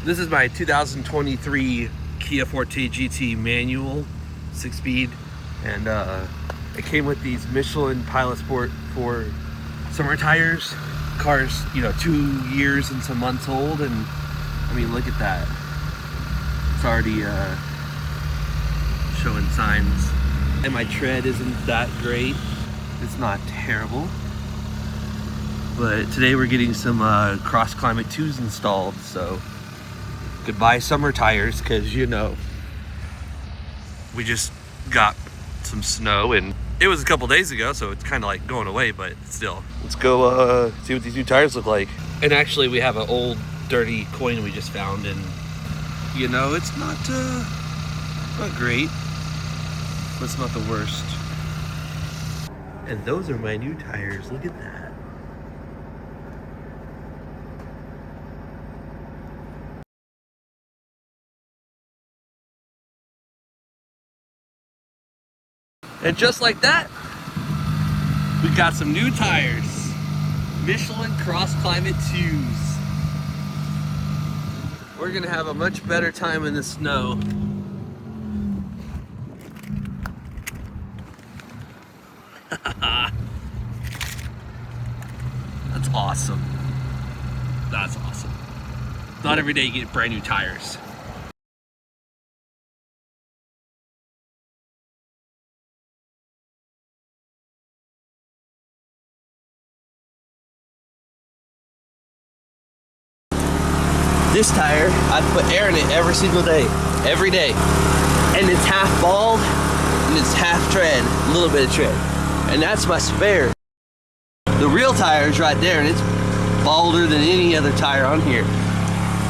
This is my 2023 Kia Forte GT manual, 6-speed, and it came with these Michelin Pilot Sport for summer tires. Car's, 2 years and some months old, and I mean, look at that. It's already showing signs. And my tread isn't that great. It's not terrible. But today we're getting some Cross Climate 2s installed, so goodbye summer tires, because we just got some snow, and it was a couple days ago, so it's kind of like going away, but still. Let's go see what these new tires look like. And actually we have an old dirty coin we just found, and it's not great, but it's not the worst. And those are my new tires. Look at that. And just like that, we got some new tires. Michelin Cross Climate 2s. We're gonna have a much better time in the snow. That's awesome. That's awesome. Not every day you get brand new tires. This tire, I put air in it every single day, every day. And it's half bald, and it's half tread, a little bit of tread. And that's my spare. The real tire is right there, and it's balder than any other tire on here.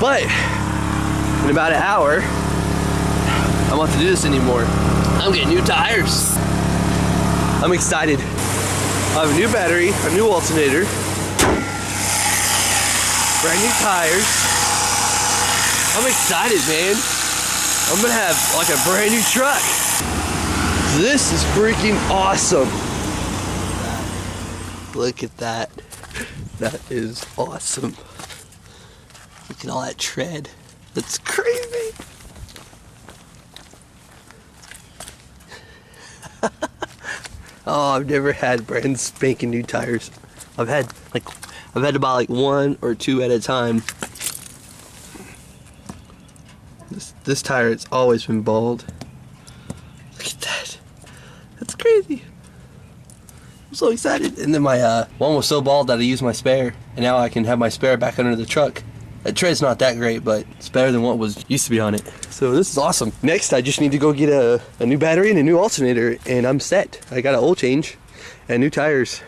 But, in about an hour, I don't have to do this anymore. I'm getting new tires. I'm excited. I have a new battery, a new alternator, brand new tires. I'm excited, man. I'm gonna have like a brand new truck. This is freaking awesome. Look at that. That is awesome. Look at all that tread. That's crazy. Oh, I've never had brand spanking new tires. I've had to buy like 1 or 2 at a time. This tire, it's always been bald. Look at that. That's crazy. I'm so excited. And then my one was so bald that I used my spare, and now I can have my spare back under the truck. That tread's not that great, but it's better than what was used to be on it. So this is awesome. Next, I just need to go get a new battery and a new alternator, and I'm set. I got an oil change and new tires.